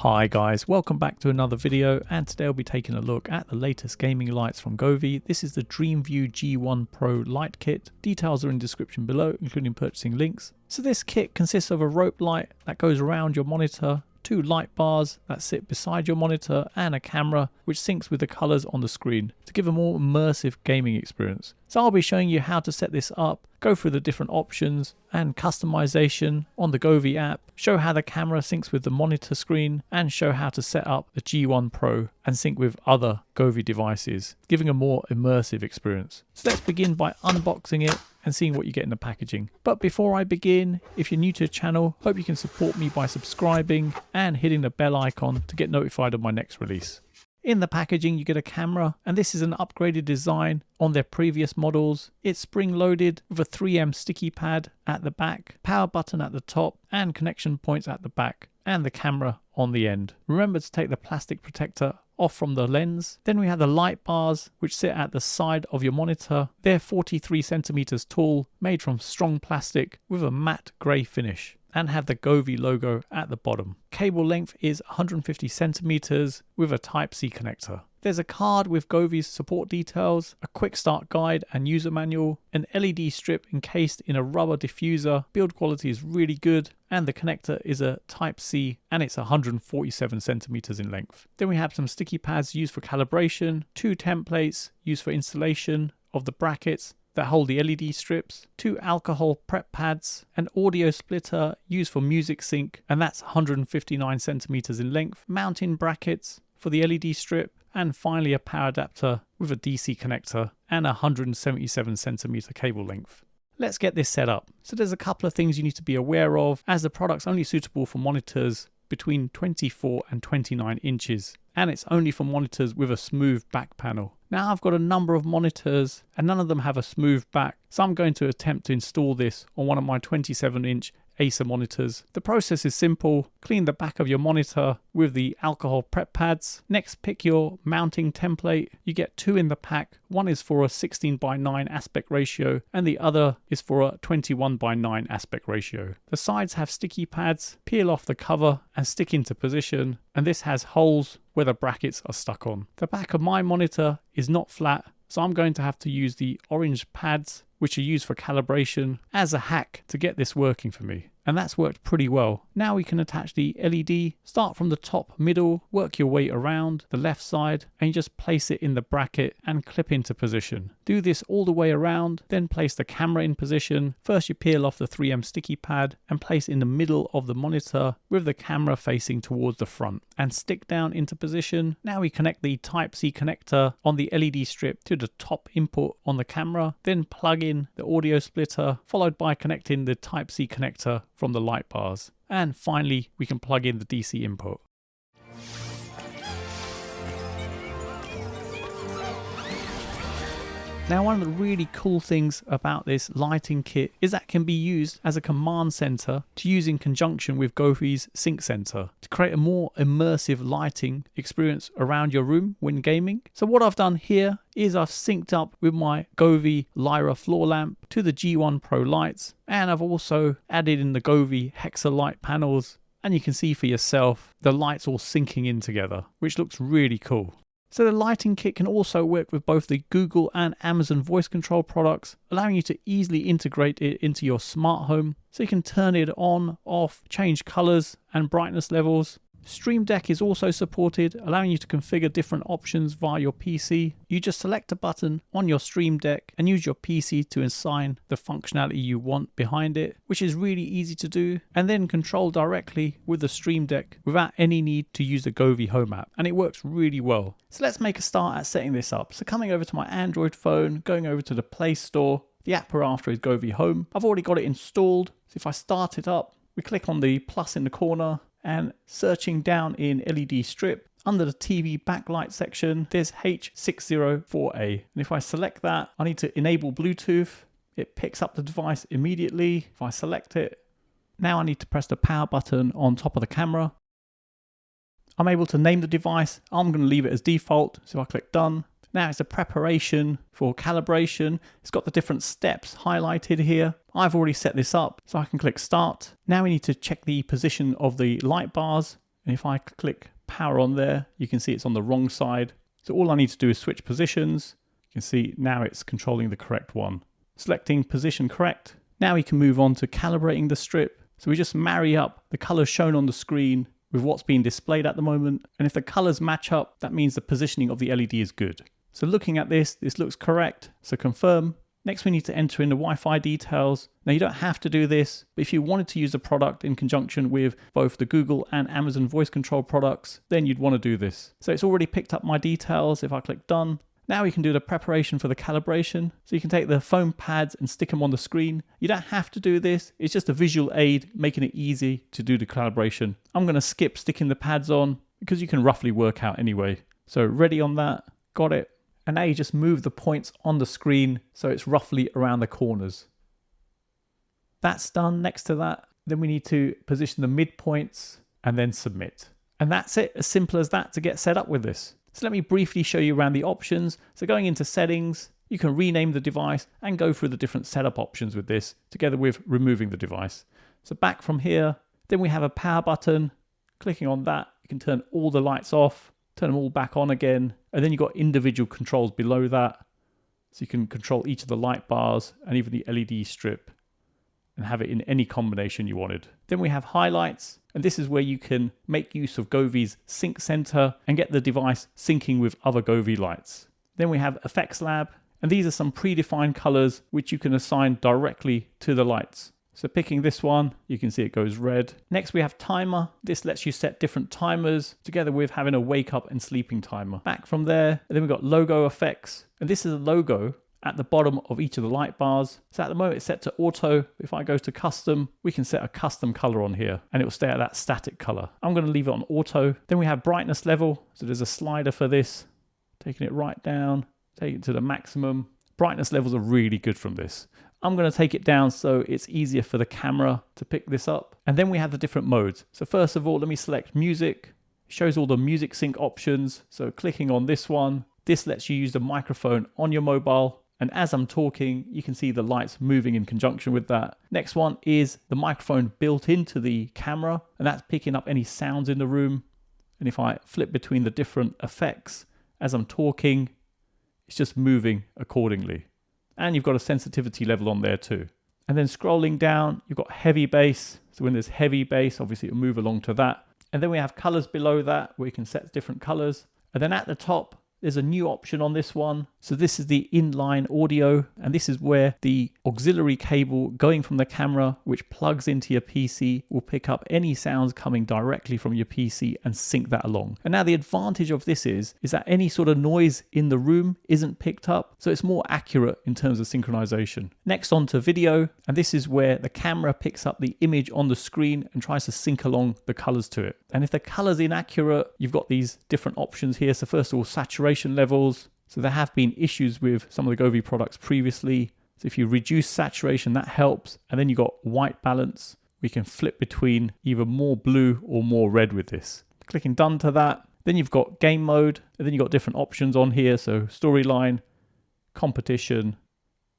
Hi guys, welcome back to another video, and today I'll be taking a look at the latest gaming lights from Govee. This is the DreamView G1 Pro light kit. Details are in the description below, including purchasing links. So this kit consists of a rope light that goes around your monitor, two light bars that sit beside your monitor, and a camera which syncs with the colors on the screen to give a more immersive gaming experience. So I'll be showing you how to set this up, go through the different options and customization on the Govee app, show how the camera syncs with the monitor screen, and show how to set up the G1 Pro and sync with other Govee devices, giving a more immersive experience. So let's begin by unboxing it and seeing what you get in the packaging. But before I begin, if you're new to the channel, hope you can support me by subscribing and hitting the bell icon to get notified of my next release. In the packaging you get a camera, and this is an upgraded design on their previous models. It's spring loaded with a 3M sticky pad at the back, power button at the top, and connection points at the back, and the camera on the end. Remember to take the plastic protector off from the lens. Then we have the light bars which sit at the side of your monitor. They're 43 centimeters tall, made from strong plastic with a matte grey finish, and have the Govee logo at the bottom. Cable length is 150 centimeters with a Type-C connector. There's a card with Govee's support details, a quick start guide and user manual, an LED strip encased in a rubber diffuser. Build quality is really good, and the connector is a Type-C and it's 147 centimeters in length. Then we have some sticky pads used for calibration, two templates used for installation of the brackets that hold the LED strips, two alcohol prep pads, an audio splitter used for music sync, and that's 159 centimeters in length, mounting brackets for the LED strip, and finally a power adapter with a DC connector and 177 centimeter cable length. Let's get this set up. So there's a couple of things you need to be aware of, as the product's only suitable for monitors between 24 and 29 inches, and it's only for monitors with a smooth back panel. Now I've got a number of monitors and none of them have a smooth back, so I'm going to attempt to install this on one of my 27-inch Acer monitors. The process is simple. Clean the back of your monitor with the alcohol prep pads. Next, pick your mounting template. You get two in the pack. One is for a 16:9 aspect ratio and the other is for a 21:9 aspect ratio. The sides have sticky pads. Peel off the cover and stick into position, and this has holes where the brackets are stuck on. The back of my monitor is not flat, so I'm going to have to use the orange pads which are used for calibration as a hack to get this working for me. And that's worked pretty well. Now we can attach the LED, start from the top middle, work your way around the left side, and you just place it in the bracket and clip into position. Do this all the way around, then place the camera in position. First you peel off the 3M sticky pad and place in the middle of the monitor with the camera facing towards the front, and stick down into position. Now we connect the Type-C connector on the LED strip to the top input on the camera, then plug in the audio splitter, followed by connecting the Type-C connector from the light bars, and finally we can plug in the DC input. Now one of the really cool things about this lighting kit is that it can be used as a command center to use in conjunction with Govee's Sync Center to create a more immersive lighting experience around your room when gaming. So what I've done here is I've synced up with my Govee Lyra floor lamp to the G1 Pro lights, and I've also added in the Govee Hexa light panels, and you can see for yourself the lights all syncing in together, which looks really cool. So the lighting kit can also work with both the Google and Amazon voice control products, allowing you to easily integrate it into your smart home, so you can turn it on, off, change colors and brightness levels. Stream Deck is also supported, allowing you to configure different options via your PC. You just select a button on your Stream Deck and use your PC to assign the functionality you want behind it, which is really easy to do, and then control directly with the Stream Deck without any need to use the Govee Home app, and it works really well. So let's make a start at setting this up. So coming over to my Android phone, going over to the Play Store, the app we're after is Govee Home. I've already got it installed, so if I start it up, we click on the plus in the corner, and searching down in LED strip, under the TV backlight section, there's H604A. And if I select that, I need to enable Bluetooth. It picks up the device immediately. If I select it, now I need to press the power button on top of the camera. I'm able to name the device. I'm going to leave it as default. So I click done. Now it's a preparation for calibration. It's got the different steps highlighted here. I've already set this up, so I can click start. Now we need to check the position of the light bars. And if I click power on there, you can see it's on the wrong side. So all I need to do is switch positions. You can see now it's controlling the correct one. Selecting position correct. Now we can move on to calibrating the strip. So we just marry up the colors shown on the screen with what's being displayed at the moment. And if the colors match up, that means the positioning of the LED is good. So looking at this looks correct. So confirm. Next, we need to enter in the Wi-Fi details. Now, you don't have to do this, but if you wanted to use the product in conjunction with both the Google and Amazon voice control products, then you'd want to do this. So it's already picked up my details. If I click done, now we can do the preparation for the calibration. So you can take the foam pads and stick them on the screen. You don't have to do this. It's just a visual aid, making it easy to do the calibration. I'm going to skip sticking the pads on because you can roughly work out anyway. So ready on that, got it. And now you just move the points on the screen so it's roughly around the corners. That's done. Next to that, then we need to position the midpoints and then submit. And that's it, as simple as that to get set up with this. So let me briefly show you around the options. So going into settings, you can rename the device and go through the different setup options with this, together with removing the device. So back from here, then we have a power button. Clicking on that, you can turn all the lights off, turn them all back on again. And then you've got individual controls below that. So you can control each of the light bars and even the LED strip and have it in any combination you wanted. Then we have highlights. And this is where you can make use of Govii's Sync Center and get the device syncing with other Govii lights. Then we have Effects Lab. And these are some predefined colors which you can assign directly to the lights. So picking this one, you can see it goes red. Next we have timer. This lets you set different timers together with having a wake up and sleeping timer. Back from there, and then we've got logo effects. And this is a logo at the bottom of each of the light bars. So at the moment it's set to auto. If I go to custom, we can set a custom color on here and it will stay at that static color. I'm going to leave it on auto. Then we have brightness level. So there's a slider for this, taking it right down, take it to the maximum. Brightness levels are really good from this. I'm going to take it down so it's easier for the camera to pick this up. And then we have the different modes. So first of all, let me select music. It shows all the music sync options. So clicking on this one, this lets you use the microphone on your mobile. And as I'm talking, you can see the lights moving in conjunction with that. Next one is the microphone built into the camera, and that's picking up any sounds in the room. And if I flip between the different effects as I'm talking, it's just moving accordingly. And you've got a sensitivity level on there too. And then scrolling down, you've got heavy bass. So when there's heavy bass, obviously it'll move along to that. And then we have colors below that where you can set different colors. And then at the top, there's a new option on this one. So this is the inline audio, and this is where the auxiliary cable going from the camera, which plugs into your PC, will pick up any sounds coming directly from your PC and sync that along. And now the advantage of this is that any sort of noise in the room isn't picked up, so it's more accurate in terms of synchronization. Next on to video, and this is where the camera picks up the image on the screen and tries to sync along the colors to it. And if the color's inaccurate, you've got these different options here. So first of all, saturation levels. So there have been issues with some of the Govii products previously. So if you reduce saturation, that helps. And then you got white balance. We can flip between either more blue or more red with this. Clicking done to that. Then you've got game mode. And then you've got different options on here. So storyline, competition,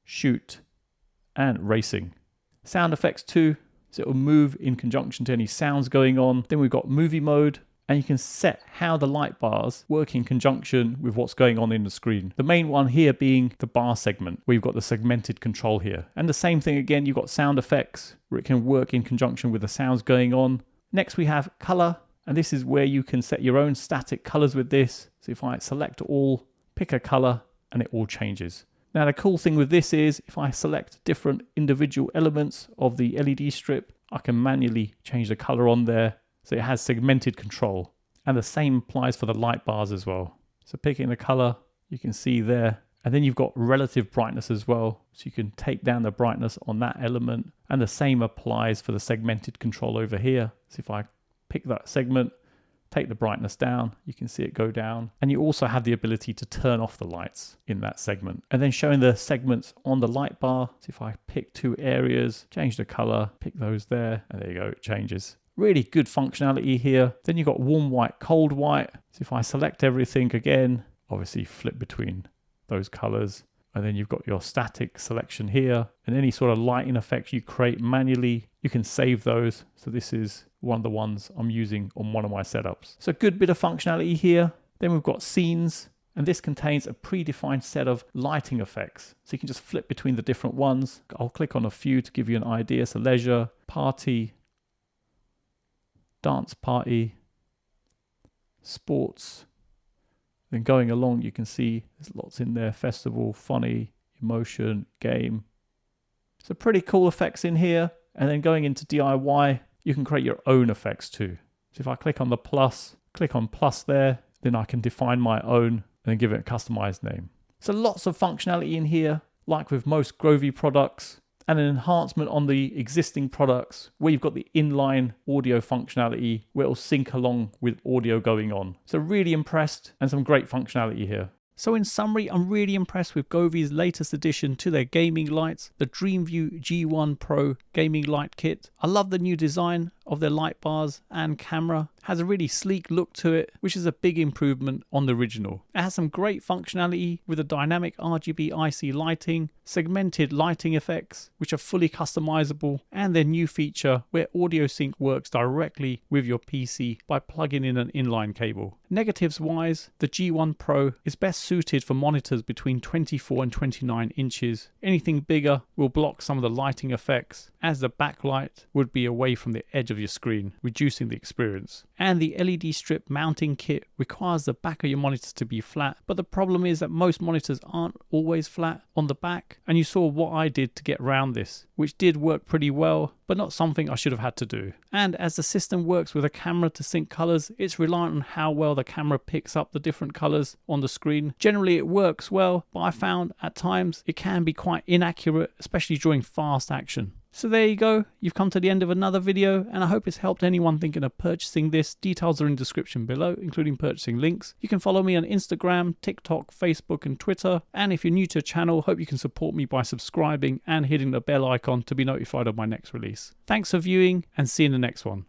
shoot, and racing. Sound effects too. So it will move in conjunction to any sounds going on. Then we've got movie mode. And you can set how the light bars work in conjunction with what's going on in the screen. The main one here being the bar segment, where you've got the segmented control here. And the same thing again, you've got sound effects, where it can work in conjunction with the sounds going on. Next we have color, and this is where you can set your own static colors with this. So if I select all, pick a color, and it all changes. Now the cool thing with this is, if I select different individual elements of the LED strip, I can manually change the color on there. So it has segmented control, and the same applies for the light bars as well. So picking the color, you can see there, and then you've got relative brightness as well. So you can take down the brightness on that element, and the same applies for the segmented control over here. So if I pick that segment, take the brightness down, you can see it go down. And you also have the ability to turn off the lights in that segment. And then showing the segments on the light bar. So if I pick two areas, change the color, pick those there, and there you go, it changes. Really good functionality here. Then you've got warm white, cold white. So if I select everything again, obviously flip between those colors. And then you've got your static selection here. And any sort of lighting effects you create manually, you can save those. So this is one of the ones I'm using on one of my setups. So a good bit of functionality here. Then we've got scenes, and this contains a predefined set of lighting effects. So you can just flip between the different ones. I'll click on a few to give you an idea. So leisure, party, dance party, sports. Then going along, you can see there's lots in there. Festival, funny, emotion, game. So pretty cool effects in here. And then going into DIY, you can create your own effects too. So if I click on the plus, click on plus there, then I can define my own and then give it a customized name. So lots of functionality in here, like with most Govee products, and an enhancement on the existing products where you've got the inline audio functionality where it'll sync along with audio going on. So really impressed, and some great functionality here. So in summary, I'm really impressed with Govee's latest addition to their gaming lights, the DreamView G1 Pro gaming light kit. I love the new design of their light bars and camera. Has a really sleek look to it, which is a big improvement on the original. It has some great functionality with a dynamic RGB IC lighting, segmented lighting effects, which are fully customizable, and their new feature where audio sync works directly with your PC by plugging in an inline cable. Negatives wise, the G1 Pro is best suited for monitors between 24 and 29 inches. Anything bigger will block some of the lighting effects, as the backlight would be away from the edge of your screen, reducing the experience. And the LED strip mounting kit requires the back of your monitor to be flat, but the problem is that most monitors aren't always flat on the back, and you saw what I did to get around this, which did work pretty well, but not something I should have had to do. And as the system works with a camera to sync colors, it's reliant on how well the camera picks up the different colors on the screen. Generally it works well, but I found at times it can be quite inaccurate, especially during fast action. So there you go, you've come to the end of another video, and I hope it's helped anyone thinking of purchasing this. Details are in the description below, including purchasing links. You can follow me on Instagram, TikTok, Facebook and Twitter. And if you're new to the channel, hope you can support me by subscribing and hitting the bell icon to be notified of my next release. Thanks for viewing, and see you in the next one.